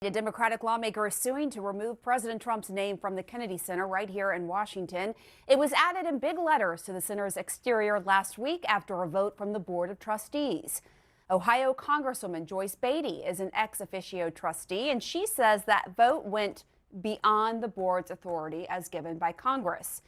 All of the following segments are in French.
A Democratic lawmaker is suing to remove President Trump's name from the Kennedy Center right here in Washington. It was added in big letters to the center's exterior last week after a vote from the Board of Trustees. Ohio Congresswoman Joyce Beatty is an ex officio trustee, and she says that vote went beyond the board's authority as given by Congress.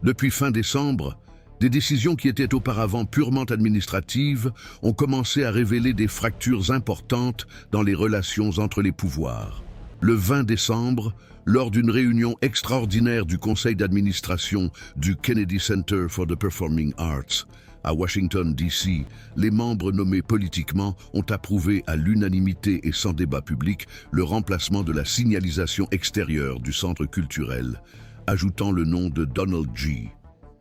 Depuis fin décembre, des décisions qui étaient auparavant purement administratives ont commencé à révéler des fractures importantes dans les relations entre les pouvoirs. Le 20 décembre, lors d'une réunion extraordinaire du conseil d'administration du Kennedy Center for the Performing Arts, à Washington, D.C., les membres nommés politiquement ont approuvé à l'unanimité et sans débat public le remplacement de la signalisation extérieure du centre culturel, ajoutant le nom de Donald G.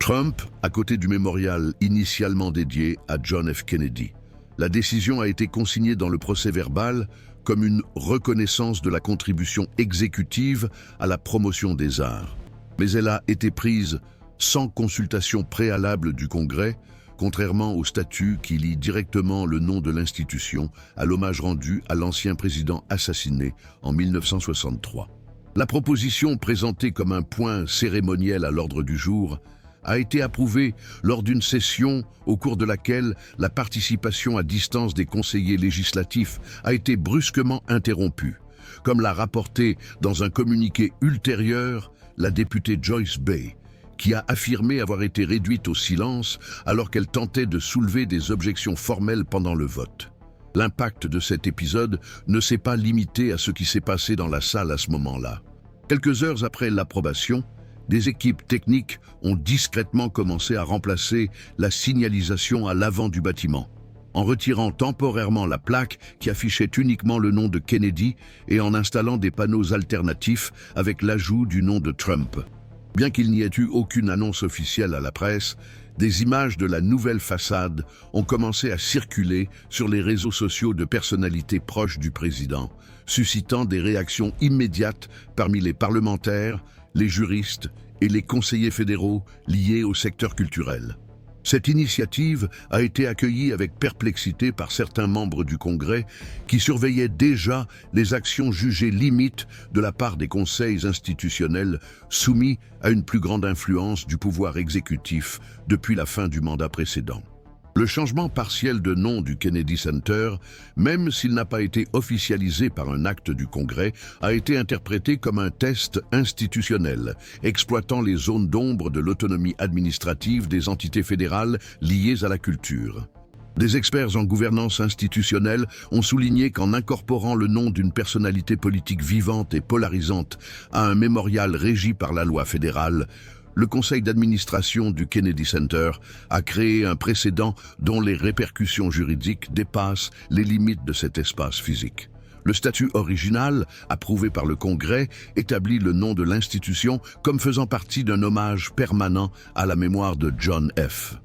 Trump à côté du mémorial initialement dédié à John F. Kennedy. La décision a été consignée dans le procès-verbal comme une reconnaissance de la contribution exécutive à la promotion des arts. Mais elle a été prise sans consultation préalable du Congrès, contrairement au statut qui lie directement le nom de l'institution à l'hommage rendu à l'ancien président assassiné en 1963. La proposition présentée comme un point cérémoniel à l'ordre du jour a été approuvée lors d'une session au cours de laquelle la participation à distance des conseillers législatifs a été brusquement interrompue, comme l'a rapporté dans un communiqué ultérieur la députée Joyce Bay, qui a affirmé avoir été réduite au silence alors qu'elle tentait de soulever des objections formelles pendant le vote. L'impact de cet épisode ne s'est pas limité à ce qui s'est passé dans la salle à ce moment-là. Quelques heures après l'approbation, des équipes techniques ont discrètement commencé à remplacer la signalisation à l'avant du bâtiment, en retirant temporairement la plaque qui affichait uniquement le nom de Kennedy et en installant des panneaux alternatifs avec l'ajout du nom de Trump. Bien qu'il n'y ait eu aucune annonce officielle à la presse, des images de la nouvelle façade ont commencé à circuler sur les réseaux sociaux de personnalités proches du président, suscitant des réactions immédiates parmi les parlementaires, les juristes et les conseillers fédéraux liés au secteur culturel. Cette initiative a été accueillie avec perplexité par certains membres du Congrès qui surveillaient déjà les actions jugées limites de la part des conseils institutionnels soumis à une plus grande influence du pouvoir exécutif depuis la fin du mandat précédent. Le changement partiel de nom du Kennedy Center, même s'il n'a pas été officialisé par un acte du Congrès, a été interprété comme un test institutionnel, exploitant les zones d'ombre de l'autonomie administrative des entités fédérales liées à la culture. Des experts en gouvernance institutionnelle ont souligné qu'en incorporant le nom d'une personnalité politique vivante et polarisante à un mémorial régi par la loi fédérale, le conseil d'administration du Kennedy Center a créé un précédent dont les répercussions juridiques dépassent les limites de cet espace physique. Le statut original, approuvé par le Congrès, établit le nom de l'institution comme faisant partie d'un hommage permanent à la mémoire de John F.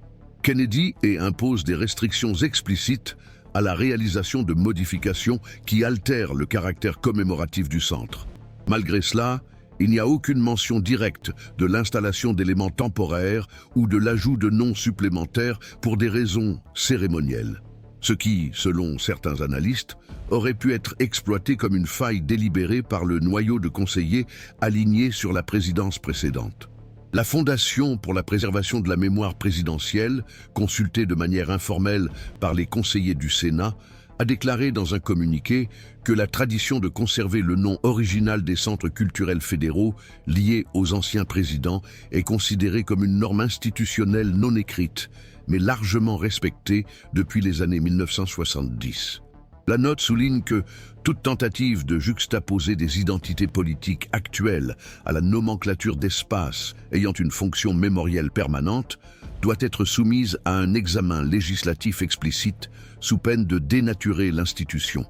Kennedy et impose des restrictions explicites à la réalisation de modifications qui altèrent le caractère commémoratif du centre. Malgré cela, il n'y a aucune mention directe de l'installation d'éléments temporaires ou de l'ajout de noms supplémentaires pour des raisons cérémonielles. Ce qui, selon certains analystes, aurait pu être exploité comme une faille délibérée par le noyau de conseillers alignés sur la présidence précédente. La Fondation pour la préservation de la mémoire présidentielle, consultée de manière informelle par les conseillers du Sénat, a déclaré dans un communiqué que la tradition de conserver le nom original des centres culturels fédéraux liés aux anciens présidents est considérée comme une norme institutionnelle non écrite, mais largement respectée depuis les années 1970. La note souligne que toute tentative de juxtaposer des identités politiques actuelles à la nomenclature d'espaces ayant une fonction mémorielle permanente doit être soumise à un examen législatif explicite sous peine de dénaturer l'institution.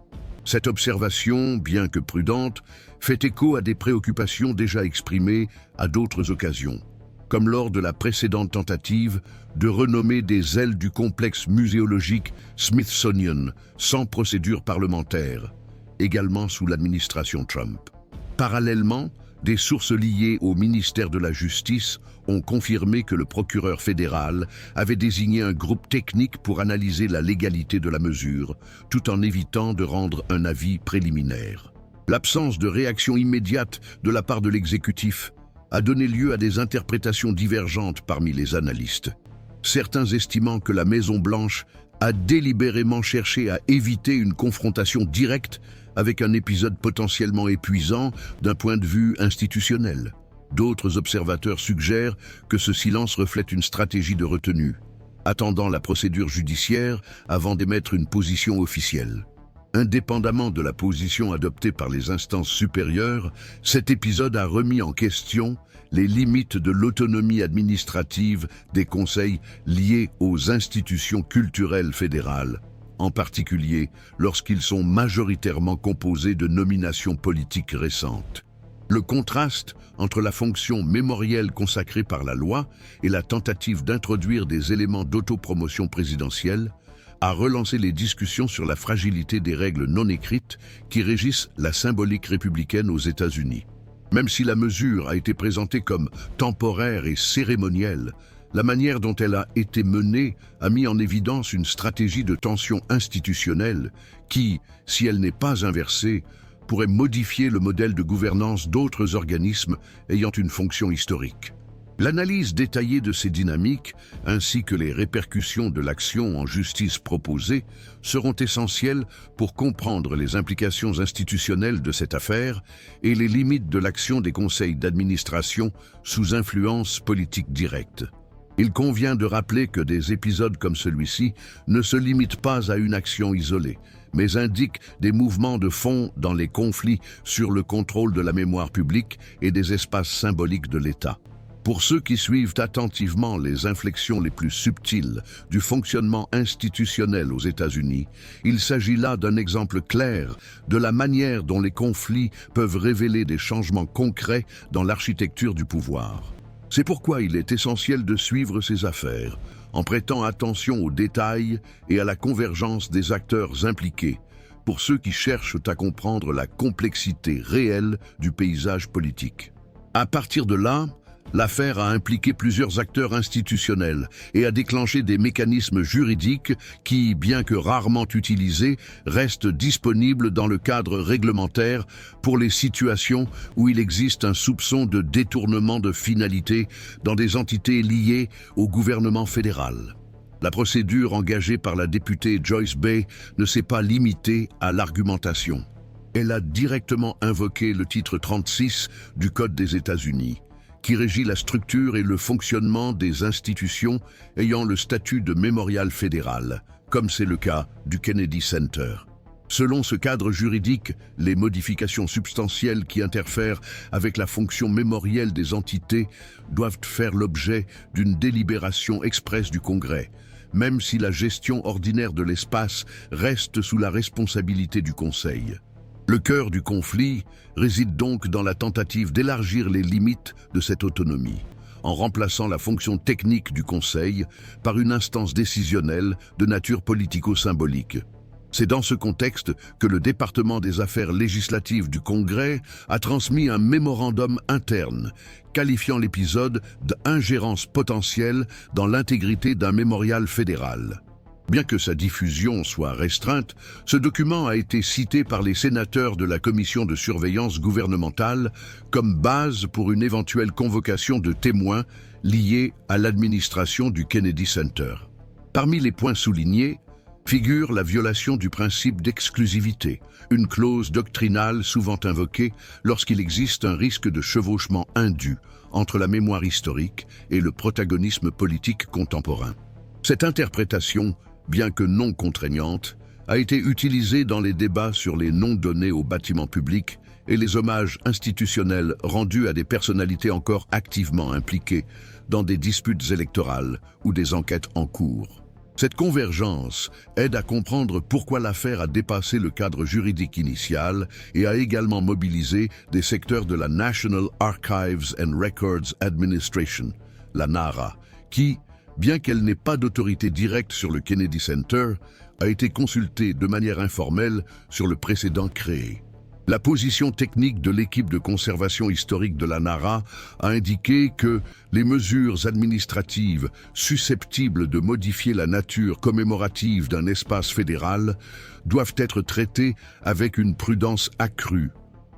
Cette observation, bien que prudente, fait écho à des préoccupations déjà exprimées à d'autres occasions, comme lors de la précédente tentative de renommer des ailes du complexe muséologique Smithsonian sans procédure parlementaire, également sous l'administration Trump. Parallèlement, Des sources liées au ministère de la Justice ont confirmé que le procureur fédéral avait désigné un groupe technique pour analyser la légalité de la mesure, tout en évitant de rendre un avis préliminaire. L'absence de réaction immédiate de la part de l'exécutif a donné lieu à des interprétations divergentes parmi les analystes. Certains estimant que la Maison-Blanche a délibérément cherché à éviter une confrontation directe avec un épisode potentiellement épuisant d'un point de vue institutionnel. D'autres observateurs suggèrent que ce silence reflète une stratégie de retenue, attendant la procédure judiciaire avant d'émettre une position officielle. Indépendamment de la position adoptée par les instances supérieures, cet épisode a remis en question les limites de l'autonomie administrative des conseils liés aux institutions culturelles fédérales, en particulier lorsqu'ils sont majoritairement composés de nominations politiques récentes. Le contraste entre la fonction mémorielle consacrée par la loi et la tentative d'introduire des éléments d'autopromotion présidentielle a relancé les discussions sur la fragilité des règles non écrites qui régissent la symbolique républicaine aux États-Unis. Même si la mesure a été présentée comme temporaire et cérémonielle, la manière dont elle a été menée a mis en évidence une stratégie de tension institutionnelle qui, si elle n'est pas inversée, pourrait modifier le modèle de gouvernance d'autres organismes ayant une fonction historique. L'analyse détaillée de ces dynamiques, ainsi que les répercussions de l'action en justice proposée, seront essentielles pour comprendre les implications institutionnelles de cette affaire et les limites de l'action des conseils d'administration sous influence politique directe. Il convient de rappeler que des épisodes comme celui-ci ne se limitent pas à une action isolée, mais indiquent des mouvements de fond dans les conflits sur le contrôle de la mémoire publique et des espaces symboliques de l'État. Pour ceux qui suivent attentivement les inflexions les plus subtiles du fonctionnement institutionnel aux États-Unis, il s'agit là d'un exemple clair de la manière dont les conflits peuvent révéler des changements concrets dans l'architecture du pouvoir. C'est pourquoi il est essentiel de suivre ces affaires, en prêtant attention aux détails et à la convergence des acteurs impliqués, pour ceux qui cherchent à comprendre la complexité réelle du paysage politique. À partir de là, l'affaire a impliqué plusieurs acteurs institutionnels et a déclenché des mécanismes juridiques qui, bien que rarement utilisés, restent disponibles dans le cadre réglementaire pour les situations où il existe un soupçon de détournement de finalité dans des entités liées au gouvernement fédéral. La procédure engagée par la députée Joyce Bay ne s'est pas limitée à l'argumentation. Elle a directement invoqué le titre 36 du Code des États-Unis, qui régit la structure et le fonctionnement des institutions ayant le statut de mémorial fédéral, comme c'est le cas du Kennedy Center. Selon ce cadre juridique, les modifications substantielles qui interfèrent avec la fonction mémorielle des entités doivent faire l'objet d'une délibération expresse du Congrès, même si la gestion ordinaire de l'espace reste sous la responsabilité du Conseil. Le cœur du conflit réside donc dans la tentative d'élargir les limites de cette autonomie, en remplaçant la fonction technique du Conseil par une instance décisionnelle de nature politico-symbolique. C'est dans ce contexte que le département des affaires législatives du Congrès a transmis un mémorandum interne, qualifiant l'épisode d'ingérence potentielle dans l'intégrité d'un mémorial fédéral. Bien que sa diffusion soit restreinte, ce document a été cité par les sénateurs de la commission de surveillance gouvernementale comme base pour une éventuelle convocation de témoins liés à l'administration du Kennedy Center. Parmi les points soulignés figure la violation du principe d'exclusivité, une clause doctrinale souvent invoquée lorsqu'il existe un risque de chevauchement indu entre la mémoire historique et le protagonisme politique contemporain. Cette interprétation, bien que non contraignante, a été utilisée dans les débats sur les noms donnés aux bâtiments publics et les hommages institutionnels rendus à des personnalités encore activement impliquées dans des disputes électorales ou des enquêtes en cours. Cette convergence aide à comprendre pourquoi l'affaire a dépassé le cadre juridique initial et a également mobilisé des secteurs de la National Archives and Records Administration, la NARA, qui, bien qu'elle n'ait pas d'autorité directe sur le Kennedy Center, a été consultée de manière informelle sur le précédent créé. La position technique de l'équipe de conservation historique de la NARA a indiqué que les mesures administratives susceptibles de modifier la nature commémorative d'un espace fédéral doivent être traitées avec une prudence accrue,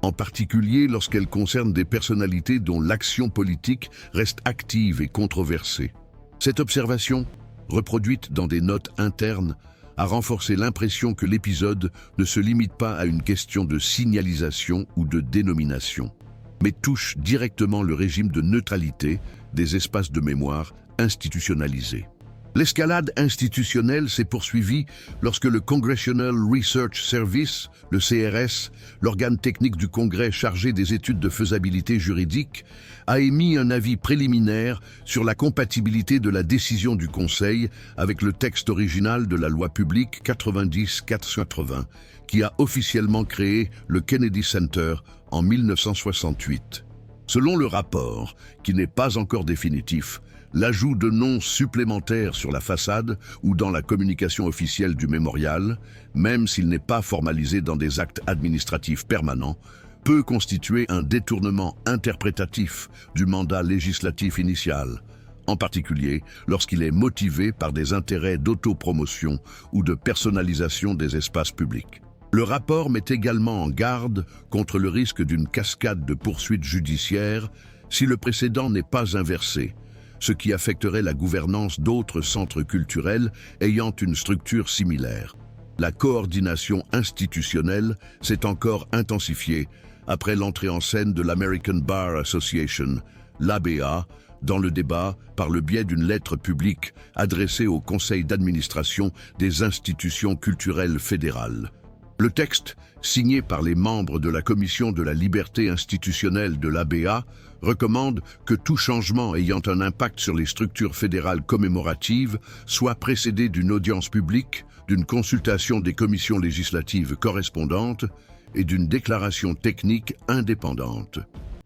en particulier lorsqu'elles concernent des personnalités dont l'action politique reste active et controversée. Cette observation, reproduite dans des notes internes, a renforcé l'impression que l'épisode ne se limite pas à une question de signalisation ou de dénomination, mais touche directement le régime de neutralité des espaces de mémoire institutionnalisés. L'escalade institutionnelle s'est poursuivie lorsque le Congressional Research Service, le CRS, l'organe technique du Congrès chargé des études de faisabilité juridique, a émis un avis préliminaire sur la compatibilité de la décision du Conseil avec le texte original de la loi publique 90-480, qui a officiellement créé le Kennedy Center en 1968. Selon le rapport, qui n'est pas encore définitif, l'ajout de noms supplémentaires sur la façade ou dans la communication officielle du mémorial, même s'il n'est pas formalisé dans des actes administratifs permanents, peut constituer un détournement interprétatif du mandat législatif initial, en particulier lorsqu'il est motivé par des intérêts d'autopromotion ou de personnalisation des espaces publics. Le rapport met également en garde contre le risque d'une cascade de poursuites judiciaires si le précédent n'est pas inversé, ce qui affecterait la gouvernance d'autres centres culturels ayant une structure similaire. La coordination institutionnelle s'est encore intensifiée après l'entrée en scène de l'American Bar Association, l'ABA, dans le débat par le biais d'une lettre publique adressée au conseil d'administration des institutions culturelles fédérales. Le texte, signé par les membres de la Commission de la liberté institutionnelle de l'ABA, recommande que tout changement ayant un impact sur les structures fédérales commémoratives soit précédé d'une audience publique, d'une consultation des commissions législatives correspondantes et d'une déclaration technique indépendante.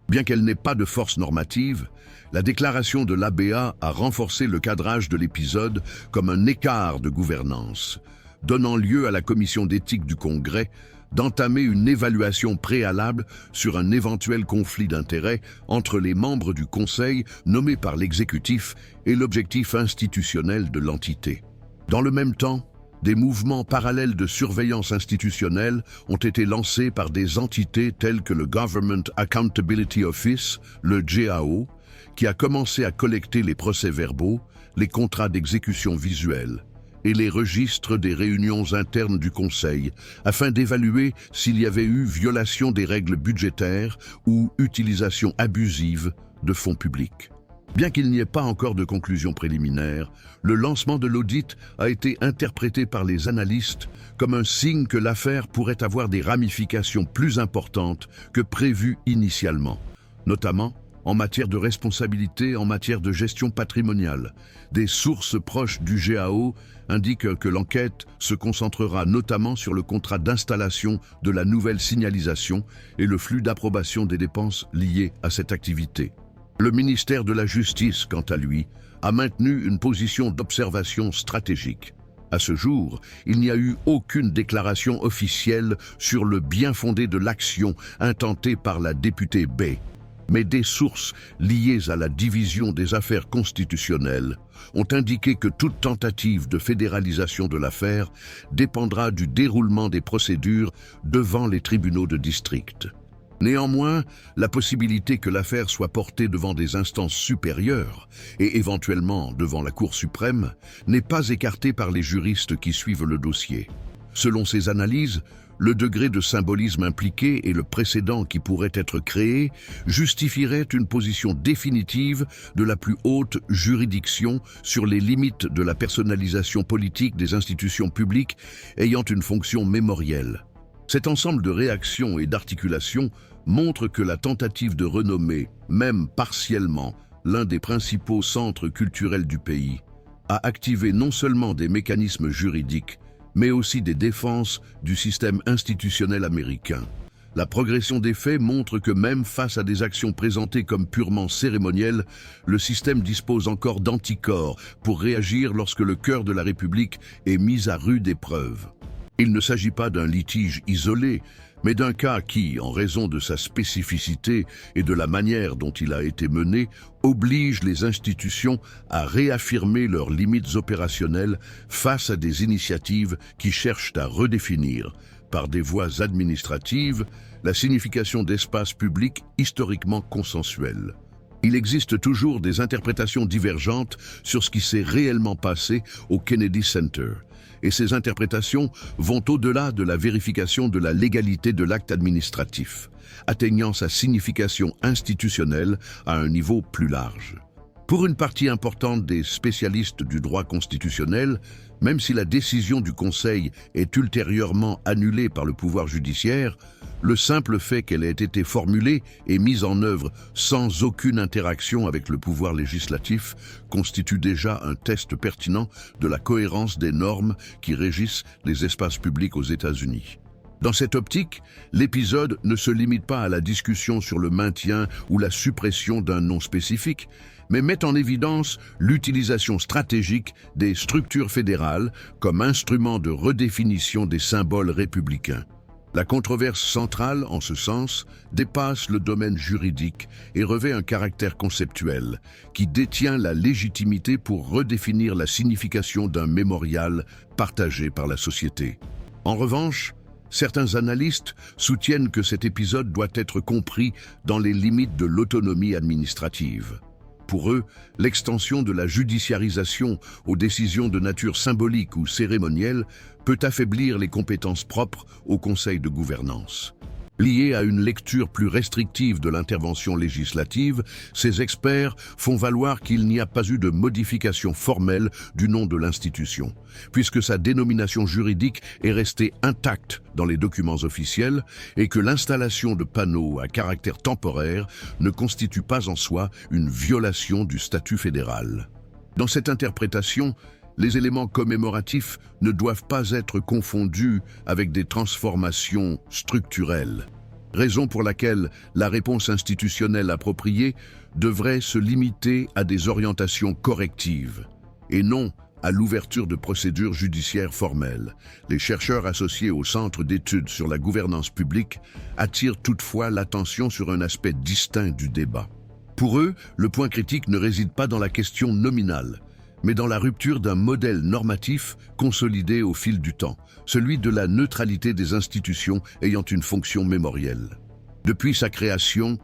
Bien qu'elle n'ait pas de force normative, la déclaration de l'ABA a renforcé le cadrage de l'épisode comme un écart de gouvernance, donnant lieu à la commission d'éthique du Congrès d'entamer une évaluation préalable sur un éventuel conflit d'intérêts entre les membres du Conseil nommés par l'exécutif et l'objectif institutionnel de l'entité. Dans le même temps, des mouvements parallèles de surveillance institutionnelle ont été lancés par des entités telles que le Government Accountability Office, le GAO, qui a commencé à collecter les procès-verbaux, les contrats d'exécution visuelle et les registres des réunions internes du Conseil, afin d'évaluer s'il y avait eu violation des règles budgétaires ou utilisation abusive de fonds publics. Bien qu'il n'y ait pas encore de conclusion préliminaire, le lancement de l'audit a été interprété par les analystes comme un signe que l'affaire pourrait avoir des ramifications plus importantes que prévues initialement, notamment en matière de responsabilité en matière de gestion patrimoniale. Des sources proches du GAO indiquent que l'enquête se concentrera notamment sur le contrat d'installation de la nouvelle signalisation et le flux d'approbation des dépenses liées à cette activité. Le ministère de la Justice, quant à lui, a maintenu une position d'observation stratégique. À ce jour, il n'y a eu aucune déclaration officielle sur le bien-fondé de l'action intentée par la députée Bay. Mais des sources liées à la division des affaires constitutionnelles ont indiqué que toute tentative de fédéralisation de l'affaire dépendra du déroulement des procédures devant les tribunaux de district. Néanmoins, la possibilité que l'affaire soit portée devant des instances supérieures et éventuellement devant la Cour suprême n'est pas écartée par les juristes qui suivent le dossier. Selon ces analyses, le degré de symbolisme impliqué et le précédent qui pourrait être créé justifieraient une position définitive de la plus haute juridiction sur les limites de la personnalisation politique des institutions publiques ayant une fonction mémorielle. Cet ensemble de réactions et d'articulations montre que la tentative de renommer, même partiellement, l'un des principaux centres culturels du pays, a activé non seulement des mécanismes juridiques, mais aussi des défenses du système institutionnel américain. La progression des faits montre que même face à des actions présentées comme purement cérémonielles, le système dispose encore d'anticorps pour réagir lorsque le cœur de la République est mis à rude épreuve. Il ne s'agit pas d'un litige isolé, mais d'un cas qui, en raison de sa spécificité et de la manière dont il a été mené, oblige les institutions à réaffirmer leurs limites opérationnelles face à des initiatives qui cherchent à redéfinir, par des voies administratives, la signification d'espaces publics historiquement consensuels. Il existe toujours des interprétations divergentes sur ce qui s'est réellement passé au Kennedy Center. Et ces interprétations vont au-delà de la vérification de la légalité de l'acte administratif, atteignant sa signification institutionnelle à un niveau plus large. Pour une partie importante des spécialistes du droit constitutionnel, même si la décision du Conseil est ultérieurement annulée par le pouvoir judiciaire, le simple fait qu'elle ait été formulée et mise en œuvre sans aucune interaction avec le pouvoir législatif constitue déjà un test pertinent de la cohérence des normes qui régissent les espaces publics aux États-Unis. Dans cette optique, l'épisode ne se limite pas à la discussion sur le maintien ou la suppression d'un nom spécifique, mais met en évidence l'utilisation stratégique des structures fédérales comme instrument de redéfinition des symboles républicains. La controverse centrale, en ce sens, dépasse le domaine juridique et revêt un caractère conceptuel, qui détient la légitimité pour redéfinir la signification d'un mémorial partagé par la société. En revanche, certains analystes soutiennent que cet épisode doit être compris dans les limites de l'autonomie administrative. Pour eux, l'extension de la judiciarisation aux décisions de nature symbolique ou cérémonielle peut affaiblir les compétences propres au Conseil de gouvernance. Liés à une lecture plus restrictive de l'intervention législative, ces experts font valoir qu'il n'y a pas eu de modification formelle du nom de l'institution, puisque sa dénomination juridique est restée intacte dans les documents officiels et que l'installation de panneaux à caractère temporaire ne constitue pas en soi une violation du statut fédéral. Dans cette interprétation, les éléments commémoratifs ne doivent pas être confondus avec des transformations structurelles, raison pour laquelle la réponse institutionnelle appropriée devrait se limiter à des orientations correctives, et non à l'ouverture de procédures judiciaires formelles. Les chercheurs associés au Centre d'études sur la gouvernance publique attirent toutefois l'attention sur un aspect distinct du débat. Pour eux, le point critique ne réside pas dans la question nominale, mais dans la rupture d'un modèle normatif consolidé au fil du temps, celui de la neutralité des institutions ayant une fonction mémorielle. Depuis sa création,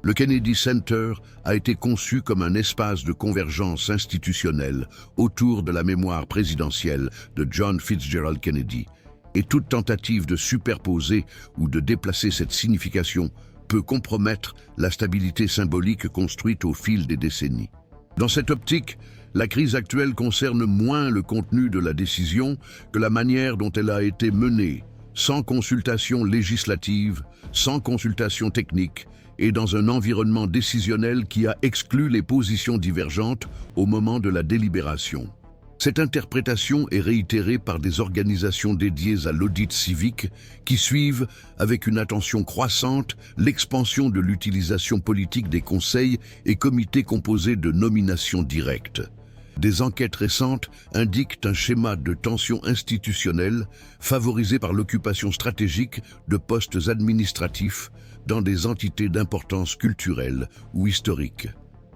le Kennedy Center a été conçu comme un espace de convergence institutionnelle autour de la mémoire présidentielle de John Fitzgerald Kennedy, et toute tentative de superposer ou de déplacer cette signification peut compromettre la stabilité symbolique construite au fil des décennies. Dans cette optique, la crise actuelle concerne moins le contenu de la décision que la manière dont elle a été menée, sans consultation législative, sans consultation technique, et dans un environnement décisionnel qui a exclu les positions divergentes au moment de la délibération. Cette interprétation est réitérée par des organisations dédiées à l'audit civique qui suivent avec une attention croissante l'expansion de l'utilisation politique des conseils et comités composés de nominations directes. Des enquêtes récentes indiquent un schéma de tension institutionnelle favorisé par l'occupation stratégique de postes administratifs dans des entités d'importance culturelle ou historique.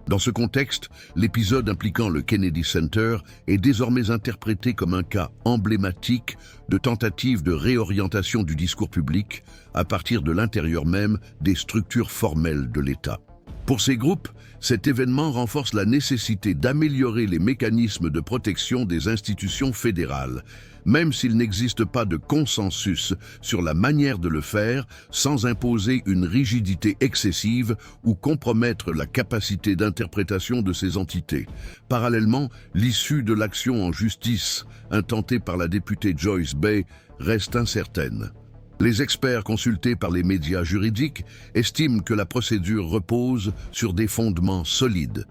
Dans ce contexte, l'épisode impliquant le Kennedy Center est désormais interprété comme un cas emblématique de tentative de réorientation du discours public à partir de l'intérieur même des structures formelles de l'État. Pour ces groupes, cet événement renforce la nécessité d'améliorer les mécanismes de protection des institutions fédérales, même s'il n'existe pas de consensus sur la manière de le faire sans imposer une rigidité excessive ou compromettre la capacité d'interprétation de ces entités. Parallèlement, l'issue de l'action en justice intentée par la députée Joyce Bay reste incertaine. Les experts consultés par les médias juridiques estiment que la procédure repose sur des fondements solides,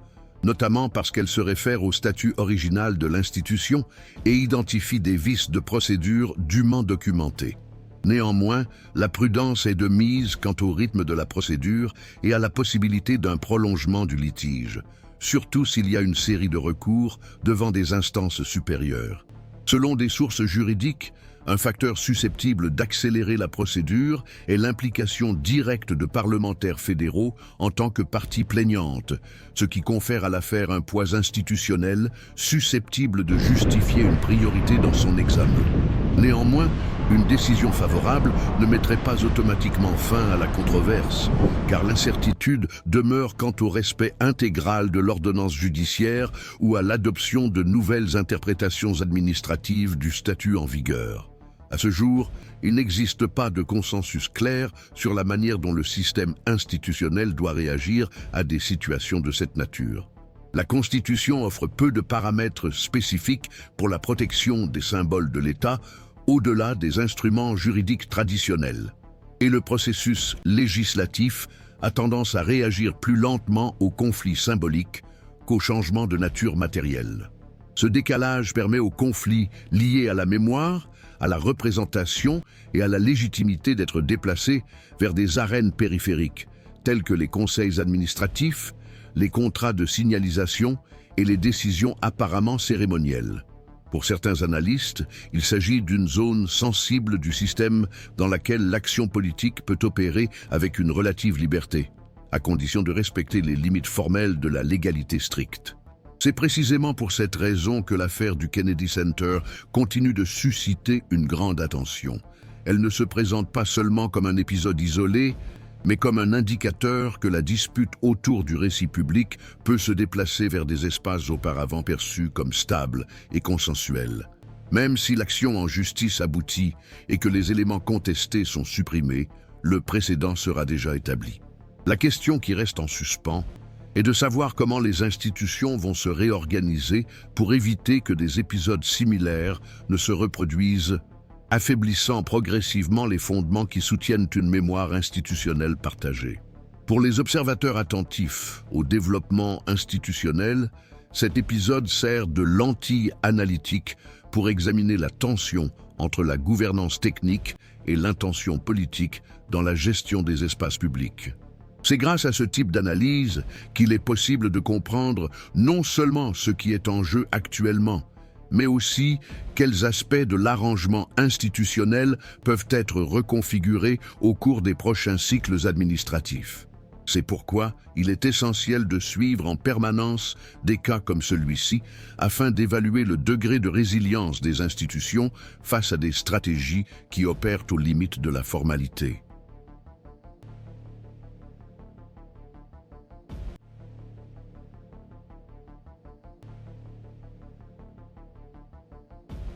notamment parce qu'elle se réfère au statut original de l'institution et identifie des vices de procédure dûment documentés. Néanmoins, la prudence est de mise quant au rythme de la procédure et à la possibilité d'un prolongement du litige, surtout s'il y a une série de recours devant des instances supérieures. Selon des sources juridiques, Un facteur susceptible d'accélérer la procédure est l'implication directe de parlementaires fédéraux en tant que partie plaignante, ce qui confère à l'affaire un poids institutionnel susceptible de justifier une priorité dans son examen. Néanmoins, une décision favorable ne mettrait pas automatiquement fin à la controverse, car l'incertitude demeure quant au respect intégral de l'ordonnance judiciaire ou à l'adoption de nouvelles interprétations administratives du statut en vigueur. À ce jour, il n'existe pas de consensus clair sur la manière dont le système institutionnel doit réagir à des situations de cette nature. La Constitution offre peu de paramètres spécifiques pour la protection des symboles de l'État, au-delà des instruments juridiques traditionnels. Et le processus législatif a tendance à réagir plus lentement aux conflits symboliques qu'aux changements de nature matérielle. Ce décalage permet aux conflits liés à la mémoire, à la représentation et à la légitimité d'être déplacés vers des arènes périphériques, telles que les conseils administratifs, les contrats de signalisation et les décisions apparemment cérémonielles. Pour certains analystes, il s'agit d'une zone sensible du système dans laquelle l'action politique peut opérer avec une relative liberté, à condition de respecter les limites formelles de la légalité stricte. C'est précisément pour cette raison que l'affaire du Kennedy Center continue de susciter une grande attention. Elle ne se présente pas seulement comme un épisode isolé, mais comme un indicateur que la dispute autour du récit public peut se déplacer vers des espaces auparavant perçus comme stables et consensuels. Même si l'action en justice aboutit et que les éléments contestés sont supprimés, le précédent sera déjà établi. La question qui reste en suspens est de savoir comment les institutions vont se réorganiser pour éviter que des épisodes similaires ne se reproduisent, affaiblissant progressivement les fondements qui soutiennent une mémoire institutionnelle partagée. Pour les observateurs attentifs au développement institutionnel, cet épisode sert de lentille analytique pour examiner la tension entre la gouvernance technique et l'intention politique dans la gestion des espaces publics. C'est grâce à ce type d'analyse qu'il est possible de comprendre non seulement ce qui est en jeu actuellement, mais aussi quels aspects de l'arrangement institutionnel peuvent être reconfigurés au cours des prochains cycles administratifs. C'est pourquoi il est essentiel de suivre en permanence des cas comme celui-ci afin d'évaluer le degré de résilience des institutions face à des stratégies qui opèrent aux limites de la formalité.